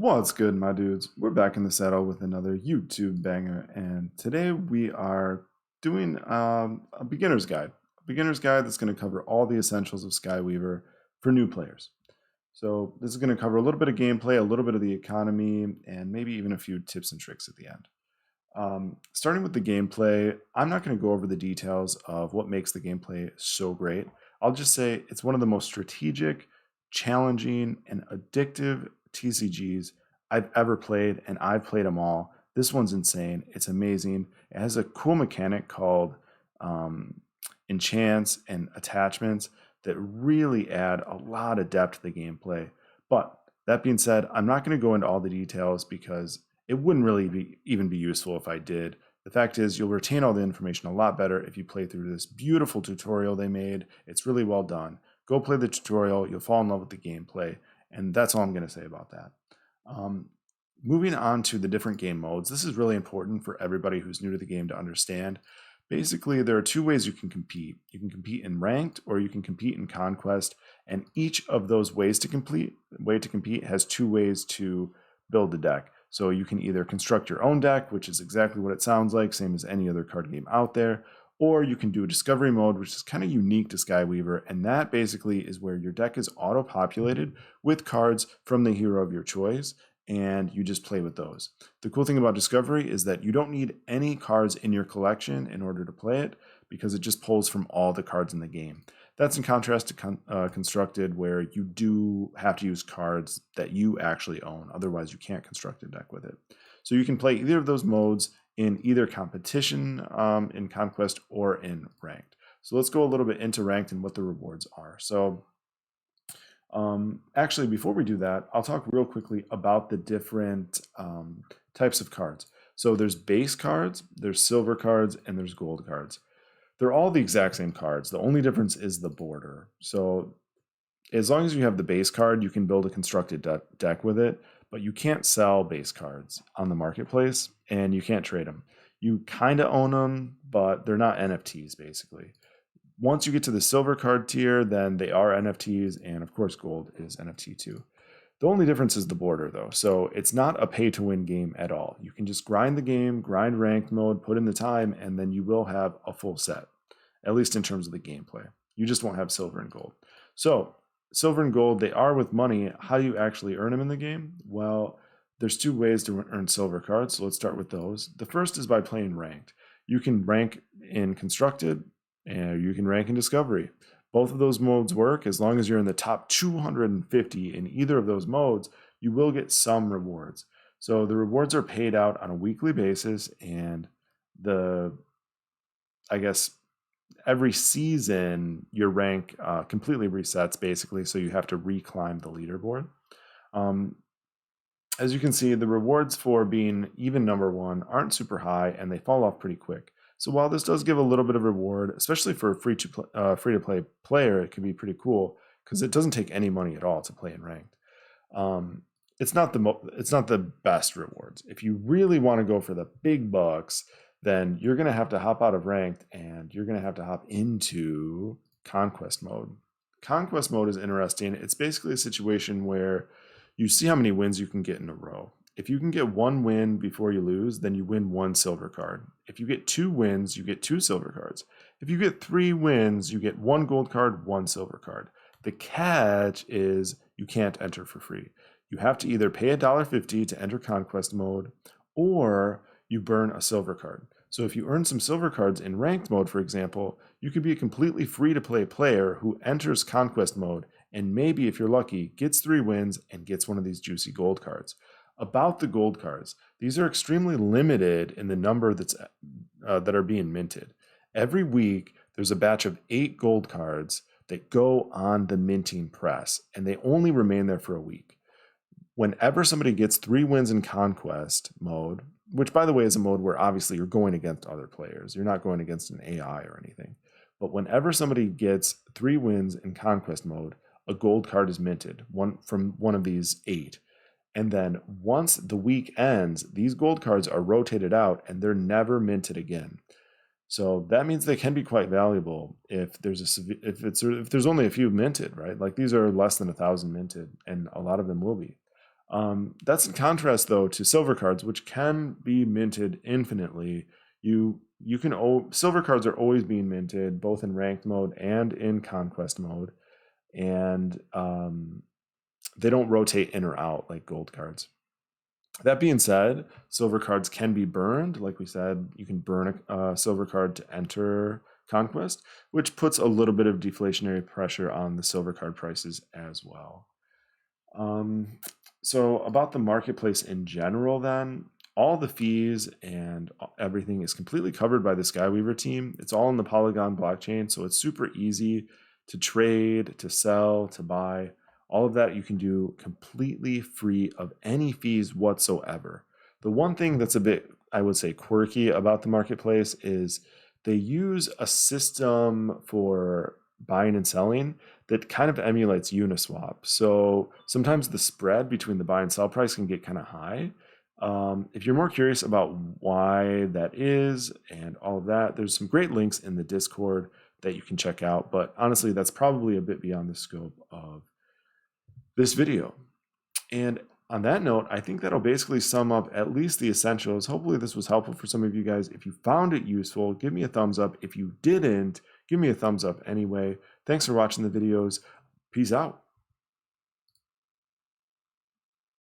What's good, my dudes? We're back in the saddle with another YouTube banger, and today we are doing a beginner's guide. A beginner's guide that's going to cover all the essentials of Skyweaver for new players. So this is going to cover a little bit of gameplay, a little bit of the economy, and maybe even a few tips and tricks at the end. Starting with the gameplay, I'm not going to go over the details of what makes the gameplay so great. I'll just say it's one of the most strategic, challenging, and addictive TCGs I've ever played, and I've played them all. This one's insane. It's amazing. It has a cool mechanic called um, enchants and attachments that really add a lot of depth to the gameplay. But that being said, I'm not going to go into all the details because it wouldn't really even be useful if I did. The fact is, you'll retain all the information a lot better if you play through this beautiful tutorial they made. It's really well done. Go play the tutorial, you'll fall in love with the gameplay, and that's all I'm going to say about that. Um, Moving on to the different game modes, this is really important for everybody who's new to the game to understand. Basically, there are two ways you can compete. You can compete in ranked or you can compete in conquest, and each of those ways to compete has two ways to build the deck. So you can either construct your own deck, which is exactly what it sounds like, same as any other card game out there, or you can do a discovery mode, which is kind of unique to Skyweaver, and that basically is where your deck is auto-populated with cards from the hero of your choice, and you just play with those. The cool thing about Discovery is that you don't need any cards in your collection in order to play it, because it just pulls from all the cards in the game. That's in contrast to Constructed, where you do have to use cards that you actually own. Otherwise, you can't construct a deck with it. So you can play either of those modes in either competition in Conquest or in Ranked. So let's go a little bit into Ranked and what the rewards are. So actually, before we do that, I'll talk real quickly about the different types of cards. So there's base cards, there's silver cards, and there's gold cards. They're all the exact same cards. The only difference is the border. So as long as you have the base card, you can build a constructed deck with it, but you can't sell base cards on the marketplace and you can't trade them. You kind of own them, but they're not NFTs basically. Once you get to the silver card tier, then they are NFTs, and of course gold is NFT too. The only difference is the border though, so it's not a pay to win game at all. You can just grind the game, grind ranked mode, put in the time, and then you will have a full set, at least in terms of the gameplay. You just won't have silver and gold. So silver and gold, they are with money. How do you actually earn them in the game? Well, there's two ways to earn silver cards, so let's start with those. The first is by playing ranked. You can rank in constructed, and you can rank in discovery. Both of those modes work. As long as you're in the top 250 in either of those modes, you will get some rewards. So the rewards are paid out on a weekly basis, and I guess every season your rank completely resets basically, so you have to reclimb the leaderboard. As you can see, the rewards for being even number one aren't super high, and they fall off pretty quick. So while this does give a little bit of reward, especially for a free to play player, it can be pretty cool because it doesn't take any money at all to play in ranked. It's not the best rewards. If you really want to go for the big bucks, then you're going to have to hop out of ranked and you're going to have to hop into conquest mode. Conquest mode is interesting. It's basically a situation where you see how many wins you can get in a row. If you can get one win before you lose, then you win one silver card. If you get two wins, you get two silver cards. If you get three wins, you get one gold card, one silver card. The catch is you can't enter for free. You have to either pay $1.50 to enter conquest mode, or you burn a silver card. So if you earn some silver cards in ranked mode, for example, you could be a completely free to play player who enters conquest mode and maybe, if you're lucky, gets 3 wins and gets one of these juicy gold cards. About the gold cards, these are extremely limited in the number that are being minted. Every week, there's a batch of 8 gold cards that go on the minting press, and they only remain there for a week. Whenever somebody gets 3 wins in conquest mode, which by the way is a mode where obviously you're going against other players, you're not going against an AI or anything, but whenever somebody gets 3 wins in conquest mode, a gold card is minted, one from one of these 8. And then once the week ends, these gold cards are rotated out and they're never minted again. So that means they can be quite valuable if there's only a few minted, right? Like these are less than 1,000 minted, and a lot of them will be. That's in contrast, though, to silver cards, which can be minted infinitely. You can silver cards are always being minted, both in ranked mode and in conquest mode, and they don't rotate in or out like gold cards. That being said, silver cards can be burned. Like we said, you can burn a silver card to enter conquest, which puts a little bit of deflationary pressure on the silver card prices as well. So about the marketplace in general, then, all the fees and everything is completely covered by the Skyweaver team. It's all in the Polygon blockchain, so it's super easy to trade, to sell, to buy. All of that you can do completely free of any fees whatsoever. The one thing that's a bit, I would say, quirky about the marketplace is they use a system for buying and selling that kind of emulates Uniswap. So sometimes the spread between the buy and sell price can get kind of high. If you're more curious about why that is and all of that, there's some great links in the Discord that you can check out. But honestly, that's probably a bit beyond the scope of this video. And on that note, I think that'll basically sum up at least the essentials. Hopefully this was helpful for some of you guys. If you found it useful, give me a thumbs up. If you didn't, give me a thumbs up anyway. Thanks for watching the videos. Peace out.